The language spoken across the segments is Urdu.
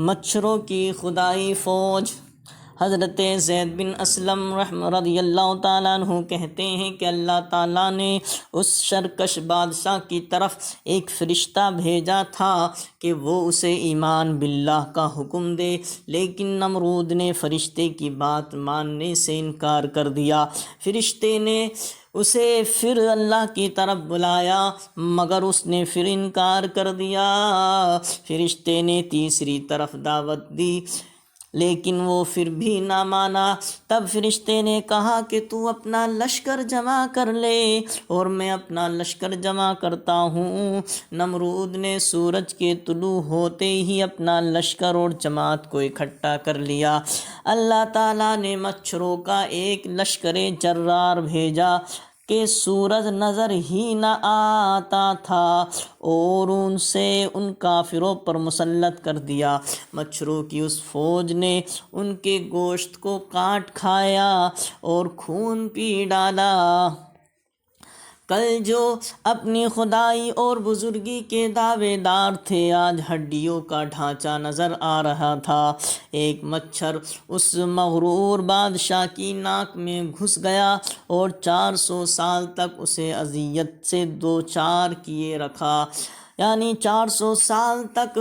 مچھروں کی خدائی فوج۔ حضرت زید بن اسلم رضی اللہ تعالیٰ عنہ کہتے ہیں کہ اللہ تعالیٰ نے اس شرکش بادشاہ کی طرف ایک فرشتہ بھیجا تھا کہ وہ اسے ایمان باللہ کا حکم دے، لیکن نمرود نے فرشتے کی بات ماننے سے انکار کر دیا۔ فرشتے نے اسے پھر اللہ کی طرف بلایا مگر اس نے پھر انکار کر دیا۔ فرشتے نے تیسری طرف دعوت دی لیکن وہ پھر بھی نہ مانا۔ تب فرشتے نے کہا کہ تو اپنا لشکر جمع کر لے اور میں اپنا لشکر جمع کرتا ہوں۔ نمرود نے سورج کے طلوع ہوتے ہی اپنا لشکر اور جماعت کو اکٹھا کر لیا۔ اللہ تعالیٰ نے مچھروں کا ایک لشکر جرار بھیجا کہ سورج نظر ہی نہ آتا تھا اور ان سے ان کافروں پر مسلط کر دیا۔ مچھروں کی اس فوج نے ان کے گوشت کو کاٹ کھایا اور خون پی ڈالا۔ کل جو اپنی خدائی اور بزرگی کے دعوے دار تھے آج ہڈیوں کا ڈھانچہ نظر آ رہا تھا۔ ایک مچھر اس مغرور بادشاہ کی ناک میں گھس گیا اور 400 سال تک اسے اذیت سے دوچار کیے رکھا، یعنی 400 سال تک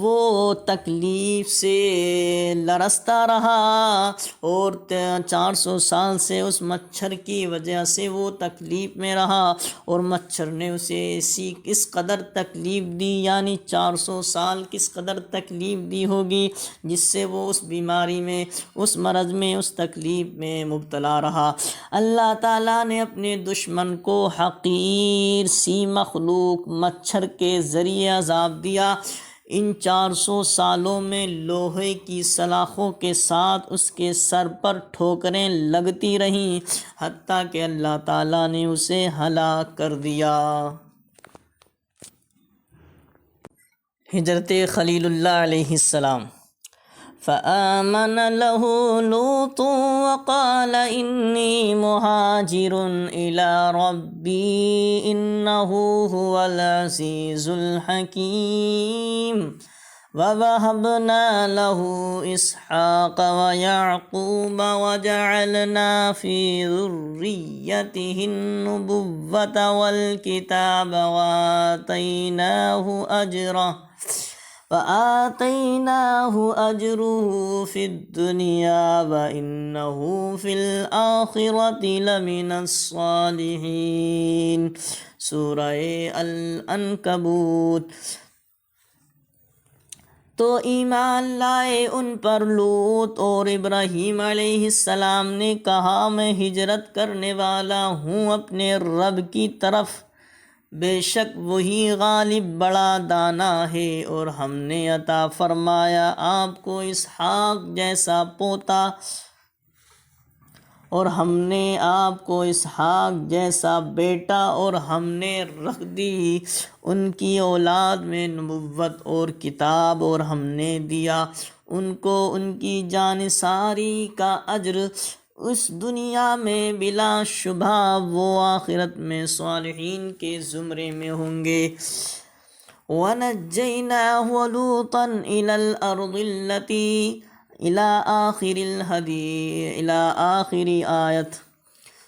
وہ تکلیف سے لرزتا رہا اور 400 سال سے اس مچھر کی وجہ سے وہ تکلیف میں رہا اور مچھر نے اسے اس قدر تکلیف دی، یعنی 400 سال کس قدر تکلیف دی ہوگی جس سے وہ اس بیماری میں، اس مرض میں، اس تکلیف میں مبتلا رہا۔ اللہ تعالیٰ نے اپنے دشمن کو حقیر سی مخلوق مچھر کے ذریعے عذاب دیا۔ ان 400 سالوں میں لوہے کی سلاخوں کے ساتھ اس کے سر پر ٹھوکریں لگتی رہیں حتیٰ کہ اللہ تعالیٰ نے اسے ہلاک کر دیا۔ ہجرت خلیل اللہ علیہ السلام۔ فآمن له لوط وقال إني مهاجر إلى ربي إنه هو العزيز الحكيم ووهبنا له إسحاق ويعقوب وجعلنا في ذريته النبوة والكتاب وآتيناه أجره في الدنيا وإنه في الآخرة لمن الصالحين۔ سورہ العنکبوت۔ تو ایمان لائے ان پر لوط اور ابراہیم علیہ السلام نے کہا میں ہجرت کرنے والا ہوں اپنے رب کی طرف، بے شک وہی غالب بڑا دانا ہے، اور ہم نے عطا فرمایا آپ کو اسحاق جیسا پوتا، اور ہم نے آپ کو اسحاق جیسا بیٹا، اور ہم نے رکھ دی ان کی اولاد میں نبوت اور کتاب، اور ہم نے دیا ان کو ان کی جانثاری کا اجر اس دنیا میں بلا شبہ وہ آخرت میں صالحین کے زمرے میں ہوں گے۔ وَنَجَّيْنَاهُ وَلُوطًا إِلَى الْأَرْضِ الَّتِي إِلَى آخِرِ آیت۔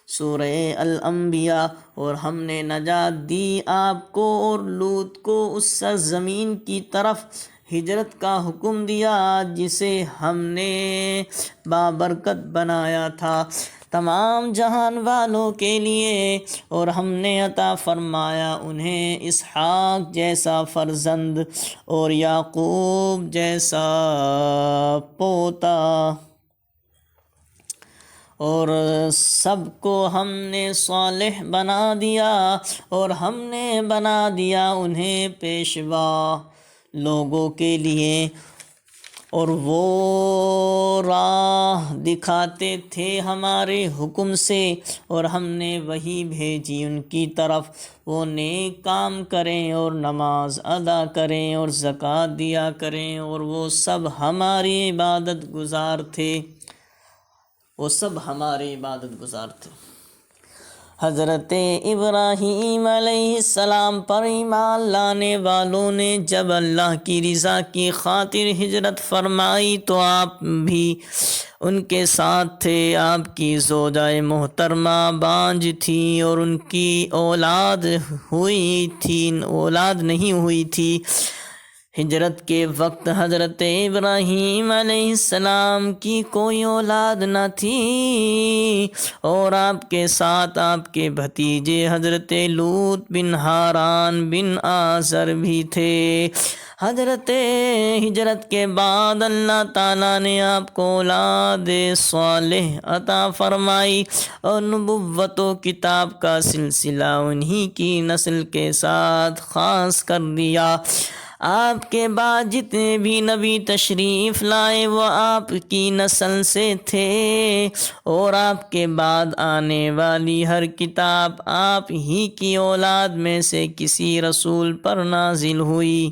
سورہ الانبیاء۔ اور ہم نے نجات دی آپ کو اور لوط کو اس سرزمین کی طرف ہجرت کا حکم دیا جسے ہم نے بابرکت بنایا تھا تمام جہان والوں کے لیے، اور ہم نے عطا فرمایا انہیں اسحاق جیسا فرزند اور یعقوب جیسا پوتا، اور سب کو ہم نے صالح بنا دیا، اور ہم نے بنا دیا انہیں پیشوا لوگوں کے لیے، اور وہ راہ دکھاتے تھے ہمارے حکم سے، اور ہم نے وحی بھیجی ان کی طرف وہ نیک کام کریں اور نماز ادا کریں اور زکوٰۃ دیا کریں، اور وہ سب ہماری عبادت گزار تھے، وہ سب ہمارے عبادت گزار تھے۔ حضرت ابراہیم علیہ السلام پر ایمان لانے والوں نے جب اللہ کی رضا کی خاطر ہجرت فرمائی تو آپ بھی ان کے ساتھ تھے۔ آپ کی زوجہ محترمہ بانجھ تھی اور ان کی اولاد نہیں ہوئی تھی۔ ہجرت کے وقت حضرت ابراہیم علیہ السلام کی کوئی اولاد نہ تھی اور آپ کے ساتھ آپ کے بھتیجے حضرت لوط بن ہاران بن آزر بھی تھے۔ ہجرت کے بعد اللہ تعالیٰ نے آپ کو اولاد صالح عطا فرمائی اور نبوت و کتاب کا سلسلہ انہی کی نسل کے ساتھ خاص کر دیا۔ آپ کے بعد جتنے بھی نبی تشریف لائے وہ آپ کی نسل سے تھے اور آپ کے بعد آنے والی ہر کتاب آپ ہی کی اولاد میں سے کسی رسول پر نازل ہوئی۔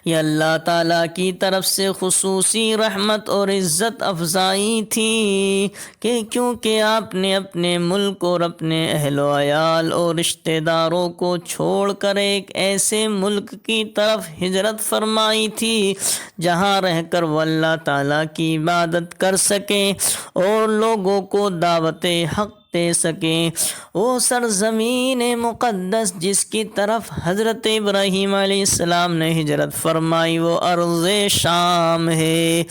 یہ اللہ تعالیٰ کی طرف سے خصوصی رحمت اور عزت افزائی تھی کہ کیونکہ آپ نے اپنے ملک اور اپنے اہل و عیال اور رشتہ داروں کو چھوڑ کر ایک ایسے ملک کی طرف ہجرت فرمائی تھی جہاں رہ کر وہ اللہ تعالیٰ کی عبادت کر سکیں اور لوگوں کو دعوت حق دے سکیں۔ وہ سرزمین مقدس جس کی طرف حضرت ابراہیم علیہ السلام نے ہجرت فرمائی وہ ارض شام ہے۔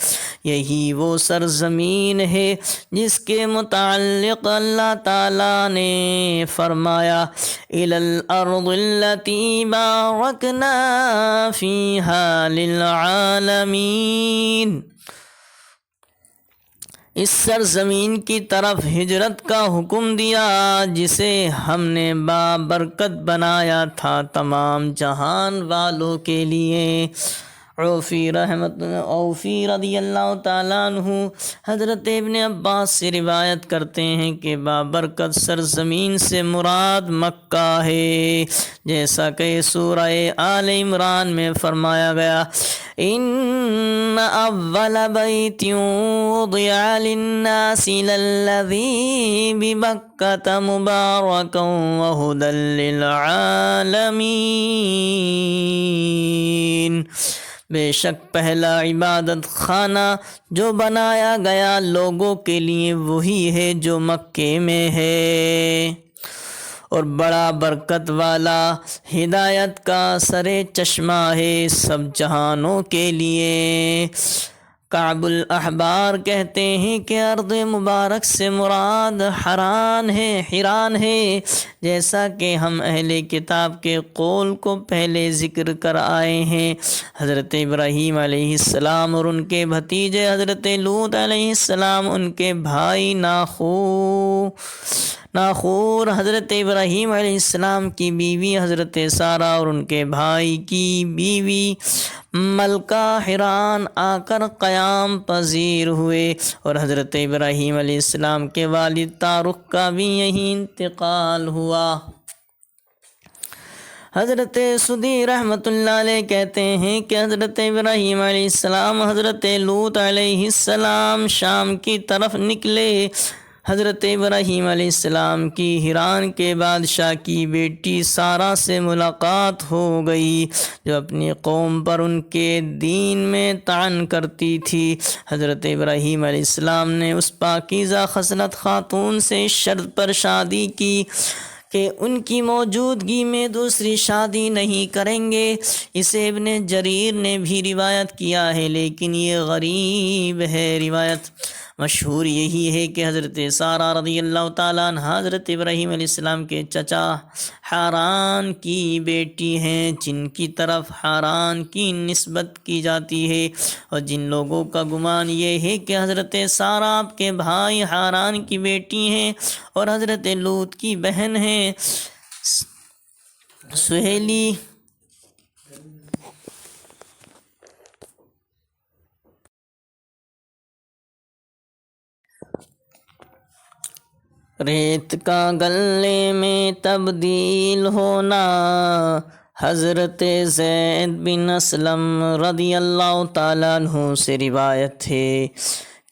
یہی وہ سرزمین ہے جس کے متعلق اللہ تعالیٰ نے فرمایا اِلَى الْأَرْضِ الَّتِي بَارَكْنَا فِيهَا لِلْعَالَمِينَ۔ اس سرزمین کی طرف ہجرت کا حکم دیا جسے ہم نے بابرکت بنایا تھا تمام جہان والوں کے لیے۔ اوفی رضی اللہ تعالیٰ عنہ حضرت ابن عباس سے روایت کرتے ہیں کہ بابرکت سرزمین سے مراد مکہ ہے، جیسا کہ سورہ آل عمران میں فرمایا گیا ان اول بیت وضع للناس للذی ببکۃ مبارکا وہدی للعالمین۔ بے شک پہلا عبادت خانہ جو بنایا گیا لوگوں کے لیے وہی ہے جو مکے میں ہے اور بڑا برکت والا ہدایت کا سر چشمہ ہے سب جہانوں کے لیے۔ کعب الاحبار کہتے ہیں کہ ارض مبارک سے مراد حران ہے جیسا کہ ہم اہل کتاب کے قول کو پہلے ذکر کر آئے ہیں۔ حضرت ابراہیم علیہ السلام اور ان کے بھتیجے حضرت لوط علیہ السلام ان کے بھائی ناخور حضرت ابراہیم علیہ السلام کی بیوی حضرت سارہ اور ان کے بھائی کی بیوی ملکہ حران آ کر قیام پذیر ہوئے اور حضرت ابراہیم علیہ السلام کے والد تارق کا بھی یہی انتقال ہوا۔ حضرت سدی رحمۃ اللہ علیہ کہتے ہیں کہ حضرت ابراہیم علیہ السلام حضرت لوط علیہ السلام شام کی طرف نکلے۔ حضرت ابراہیم علیہ السلام کی ہیران کے بادشاہ کی بیٹی سارہ سے ملاقات ہو گئی جو اپنی قوم پر ان کے دین میں طعن کرتی تھی۔ حضرت ابراہیم علیہ السلام نے اس پاکیزہ خصلت خاتون سے اس شرط پر شادی کی کہ ان کی موجودگی میں دوسری شادی نہیں کریں گے۔ اسے ابن جریر نے بھی روایت کیا ہے لیکن یہ غریب ہے۔ روایت مشہور یہی ہے کہ حضرت سارہ رضی اللہ تعالیٰ عنہ حضرت ابراہیم علیہ السلام کے چچا حاران کی بیٹی ہیں جن کی طرف حاران کی نسبت کی جاتی ہے، اور جن لوگوں کا گمان یہ ہے کہ حضرت سارہ آپ کے بھائی حاران کی بیٹی ہیں اور حضرت لوط کی بہن ہیں۔ سہیلی ریت کا گلے میں تبدیل ہونا۔ حضرت زید بن اسلم رضی اللہ تعالیٰ عنہ سے روایت ہے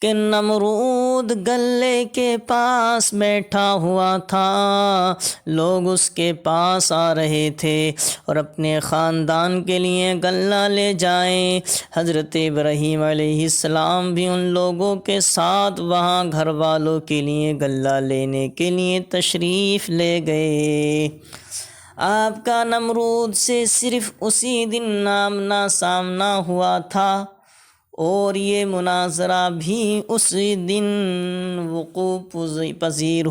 کہ نمرود نمرود گلے کے پاس بیٹھا ہوا تھا، لوگ اس کے پاس آ رہے تھے اور اپنے خاندان کے لیے غلہ لے جائیں۔ حضرت ابراہیم علیہ السلام بھی ان لوگوں کے ساتھ وہاں گھر والوں کے لیے غلہ لینے کے لیے تشریف لے گئے۔ آپ کا نمرود سے صرف اسی دن آمنا سامنا ہوا تھا اور یہ مناظرہ بھی اسی دن وقوع پذیر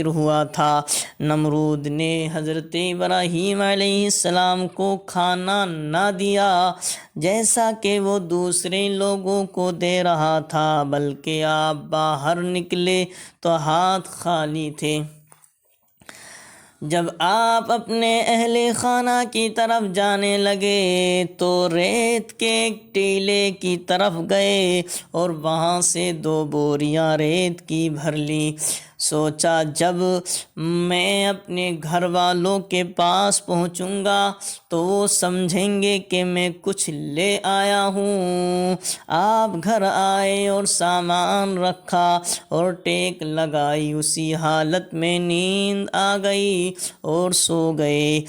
ہوا تھا۔ نمرود نے حضرت ابراہیم علیہ السلام کو کھانا نہ دیا جیسا کہ وہ دوسرے لوگوں کو دے رہا تھا، بلکہ آپ باہر نکلے تو ہاتھ خالی تھے۔ جب آپ اپنے اہل خانہ کی طرف جانے لگے تو ریت کے ایک ٹیلے کی طرف گئے اور وہاں سے 2 بوریاں ریت کی بھر لی۔ سوچا جب میں اپنے گھر والوں کے پاس پہنچوں گا تو وہ سمجھیں گے کہ میں کچھ لے آیا ہوں۔ آپ گھر آئے اور سامان رکھا اور ٹیک لگائی، اسی حالت میں نیند آ گئی اور سو گئے۔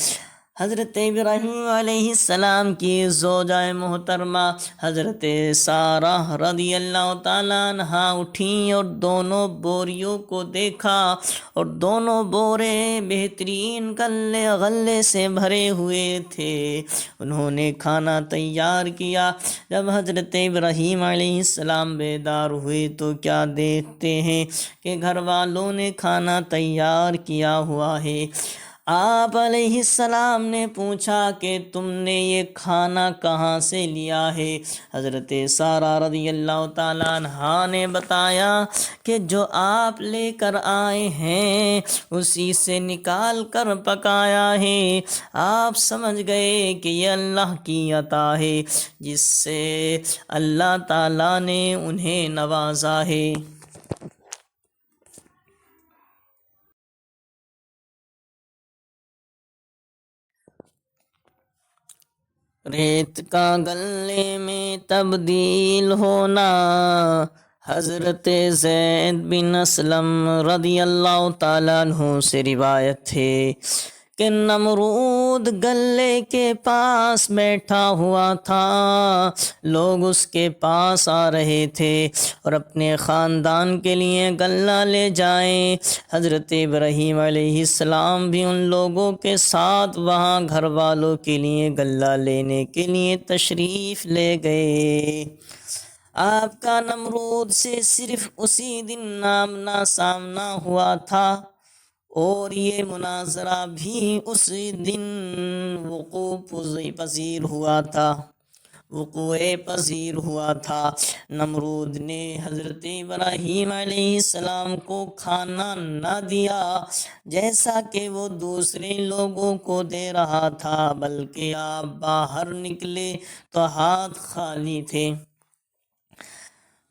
حضرت ابراہیم علیہ السلام کی زوجہ محترمہ حضرت سارہ رضی اللہ تعالیٰ عنہا اٹھیں اور دونوں بوریوں کو دیکھا اور دونوں بورے بہترین غلے سے بھرے ہوئے تھے۔ انہوں نے کھانا تیار کیا۔ جب حضرت ابراہیم علیہ السلام بیدار ہوئے تو کیا دیکھتے ہیں کہ گھر والوں نے کھانا تیار کیا ہوا ہے۔ آپ علیہ السلام نے پوچھا کہ تم نے یہ کھانا کہاں سے لیا ہے؟ حضرت سارہ رضی اللہ تعالیٰ عنہا نے بتایا کہ جو آپ لے کر آئے ہیں اسی سے نکال کر پکایا ہے۔ آپ سمجھ گئے کہ یہ اللہ کی عطا ہے جس سے اللہ تعالیٰ نے انہیں نوازا ہے۔ ریت کا غلے میں تبدیل ہونا۔ حضرت زید بن اسلم رضی اللہ تعالیٰ عنہ سے روایت ہے کہ نمرود گلے کے پاس بیٹھا ہوا تھا، لوگ اس کے پاس آ رہے تھے اور اپنے خاندان کے لیے غلہ لے جائیں۔ حضرت ابراہیم علیہ السلام بھی ان لوگوں کے ساتھ وہاں گھر والوں کے لیے غلہ لینے کے لیے تشریف لے گئے۔ آپ کا نمرود سے صرف اسی دن آمنا سامنا ہوا تھا اور یہ مناظرہ بھی اسی دن وقوع پذیر ہوا تھا۔ نمرود نے حضرت ابراہیم علیہ السلام کو کھانا نہ دیا جیسا کہ وہ دوسرے لوگوں کو دے رہا تھا، بلکہ آپ باہر نکلے تو ہاتھ خالی تھے۔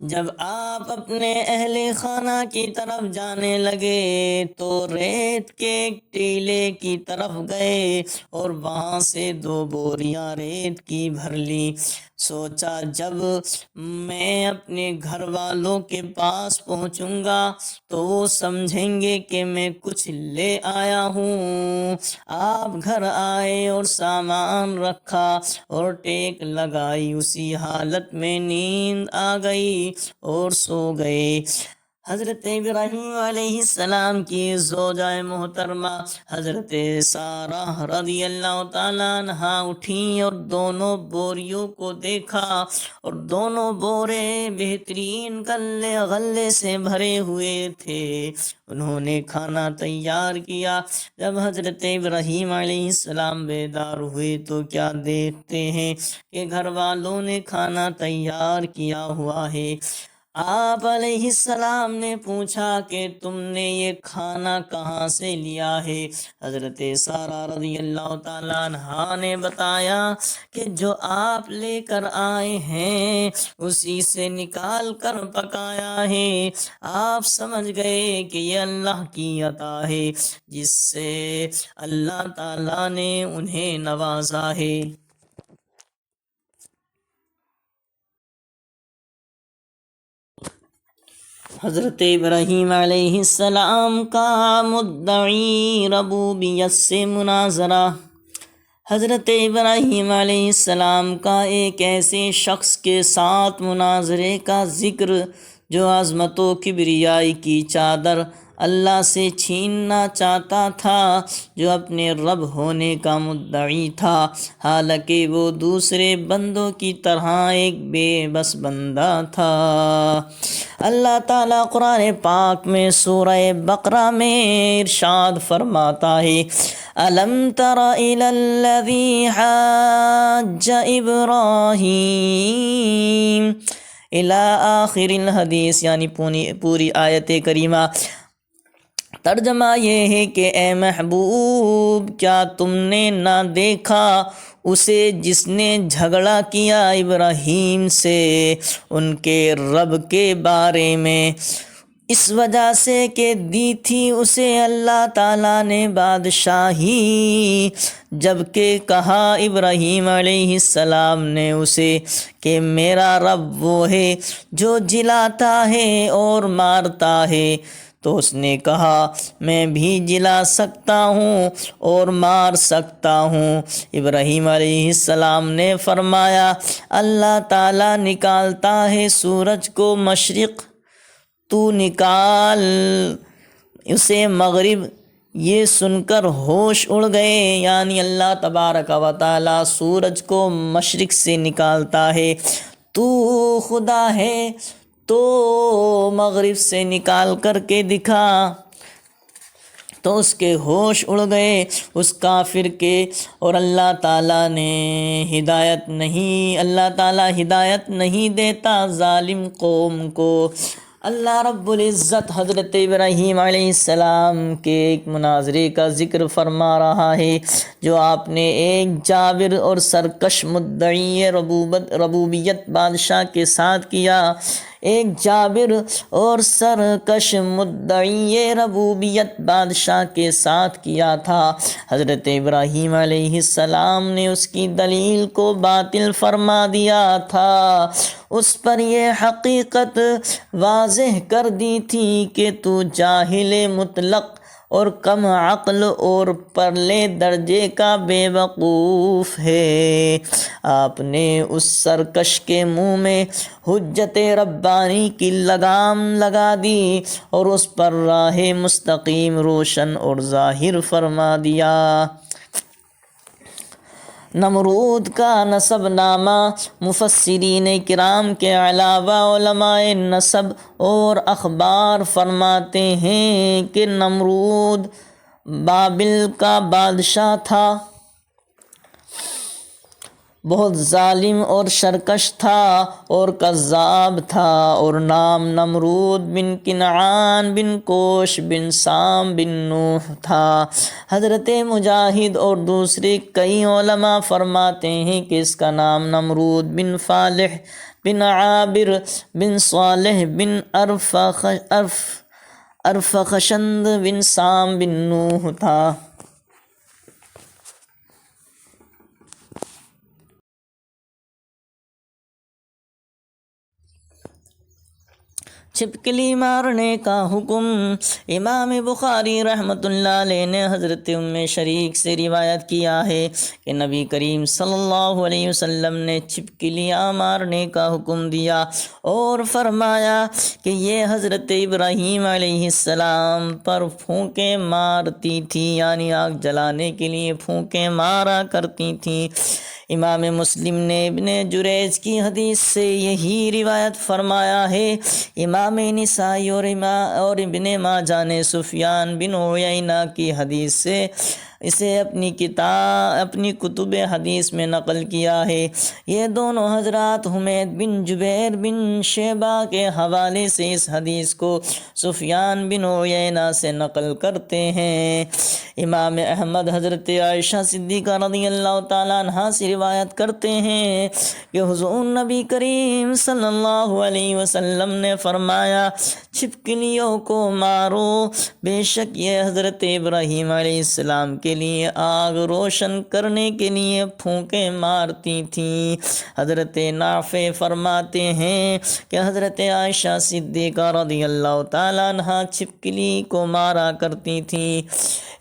جب آپ اپنے اہل خانہ کی طرف جانے لگے تو ریت کے ایک ٹیلے کی طرف گئے اور وہاں سے 2 بوریاں ریت کی بھر لی۔ سوچا جب میں اپنے گھر والوں کے پاس پہنچوں گا تو وہ سمجھیں گے کہ میں کچھ لے آیا ہوں۔ آپ گھر آئے اور سامان رکھا اور ٹیک لگائی، اسی حالت میں نیند آ گئی اور سو گئے۔ حضرت ابراہیم علیہ السلام کی زوجہ محترمہ حضرت سارہ رضی اللہ تعالیٰ عنہا اٹھیں اور دونوں بوریوں کو دیکھا اور دونوں بورے بہترین غلے سے بھرے ہوئے تھے۔ انہوں نے کھانا تیار کیا۔ جب حضرت ابراہیم علیہ السلام بیدار ہوئے تو کیا دیکھتے ہیں کہ گھر والوں نے کھانا تیار کیا ہوا ہے۔ آپ علیہ السلام نے پوچھا کہ تم نے یہ کھانا کہاں سے لیا ہے؟ حضرت سارہ رضی اللہ تعالیٰ عنہا نے بتایا کہ جو آپ لے کر آئے ہیں اسی سے نکال کر پکایا ہے۔ آپ سمجھ گئے کہ یہ اللہ کی عطا ہے جس سے اللہ تعالیٰ نے انہیں نوازا ہے۔ حضرت ابراہیم علیہ السلام کا مدعی ربوبیت سے مناظرہ۔ حضرت ابراہیم علیہ السلام کا ایک ایسے شخص کے ساتھ مناظرے کا ذکر جو عظمت و کبریائی کی چادر اللہ سے چھیننا چاہتا تھا، جو اپنے رب ہونے کا مدعی تھا، حالانکہ وہ دوسرے بندوں کی طرح ایک بے بس بندہ تھا۔ اللہ تعالیٰ قرآن پاک میں سورہ بقرہ میں ارشاد فرماتا ہے، أَلَمْ تَرَ إِلَى الَّذِي حَاجَّ إِبْرَاهِيمَ إِلَى آخر الحدیث، یعنی پوری آیت کریمہ۔ ترجمہ یہ ہے کہ اے محبوب، کیا تم نے نہ دیکھا اسے جس نے جھگڑا کیا ابراہیم سے ان کے رب کے بارے میں، اس وجہ سے کہ دی تھی اسے اللہ تعالیٰ نے بادشاہی، جبکہ کہا ابراہیم علیہ السلام نے اسے کہ میرا رب وہ ہے جو جلاتا ہے اور مارتا ہے، تو اس نے کہا میں بھی جلا سکتا ہوں اور مار سکتا ہوں۔ ابراہیم علیہ السلام نے فرمایا اللہ تعالیٰ نکالتا ہے سورج کو مشرق، تو نکال اسے مغرب۔ یہ سن کر ہوش اڑ گئے، یعنی اللہ تبارک و تعالیٰ سورج کو مشرق سے نکالتا ہے، تو خدا ہے تو مغرب سے نکال کر کے دکھا۔ تو اس کے ہوش اڑ گئے اس کافر کے، اور اللہ تعالیٰ ہدایت نہیں دیتا ظالم قوم کو۔ اللہ رب العزت حضرت ابراہیم علیہ السلام کے ایک مناظرے کا ذکر فرما رہا ہے جو آپ نے ایک جابر اور سرکش مدعی ربوبیت بادشاہ کے ساتھ کیا۔ ایک جابر اور سرکش مدعی ربوبیت بادشاہ کے ساتھ کیا تھا۔ حضرت ابراہیم علیہ السلام نے اس کی دلیل کو باطل فرما دیا تھا، اس پر یہ حقیقت واضح کر دی تھی کہ تو جاہل مطلق اور کم عقل اور پرلے درجے کا بے وقوف ہے۔ آپ نے اس سرکش کے منہ میں حجت ربانی کی لگام لگا دی اور اس پر راہ مستقیم روشن اور ظاہر فرما دیا۔ نمرود کا نسب نامہ مفسرین کرام کے علاوہ علماء نسب اور اخبار فرماتے ہیں کہ نمرود بابل کا بادشاہ تھا، بہت ظالم اور سرکش تھا اور کذاب تھا، اور نام نمرود بن کنعان بن کوش بن سام بن نوح تھا۔ حضرت مجاہد اور دوسرے کئی علماء فرماتے ہیں کہ اس کا نام نمرود بن فالح بن عابر بن صالح بن ارفخشند بن سام بن نوح تھا۔ چھپکلی مارنے کا حکم۔ امام بخاری رحمۃ اللہ علیہ نے حضرت ام شریک سے روایت کیا ہے کہ نبی کریم صلی اللہ علیہ وسلم نے چھپکلیاں مارنے کا حکم دیا اور فرمایا کہ یہ حضرت ابراہیم علیہ السلام پر پھونکیں مارتی تھی، یعنی آگ جلانے کے لیے پھونکیں مارا کرتی تھیں۔ امام مسلم نے ابن جریج کی حدیث سے یہی روایت فرمایا ہے۔ امام نسائی اور ابن ماجہ نے سفیان بن عیینہ کی حدیث سے اسے اپنی کتب حدیث میں نقل کیا ہے۔ یہ دونوں حضرات حمید بن جبیر بن شیبہ کے حوالے سے اس حدیث کو سفیان بن عیینہ سے نقل کرتے ہیں۔ امام احمد حضرت عائشہ صدیقہ رضی اللہ تعالیٰ عنہا سے روایت کرتے ہیں کہ حضور نبی کریم صلی اللہ علیہ وسلم نے فرمایا چھپکلیوں کو مارو، بے شک یہ حضرت ابراہیم علیہ السلام کے لیے آگ روشن کرنے کے لیے پھونکے مارتی تھیں۔ حضرت نافع فرماتے ہیں کہ حضرت عائشہ صدیقہ رضی اللہ تعالیٰ عنہ چھپکلی کو مارا کرتی تھی۔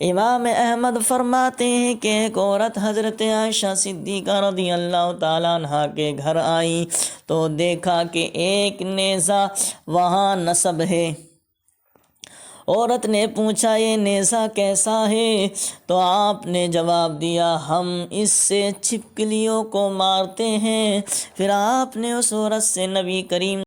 امام احمد فرماتے ہیں کہ ایک عورت حضرت عائشہ صدیقہ رضی اللہ تعالیٰ عنہ کے گھر آئی تو دیکھا کہ ایک نیزہ وہاں نصب ہے۔ عورت نے پوچھا یہ نیزہ کیسا ہے؟ تو آپ نے جواب دیا ہم اس سے چھپکلیوں کو مارتے ہیں۔ پھر آپ نے اس عورت سے نبی کریم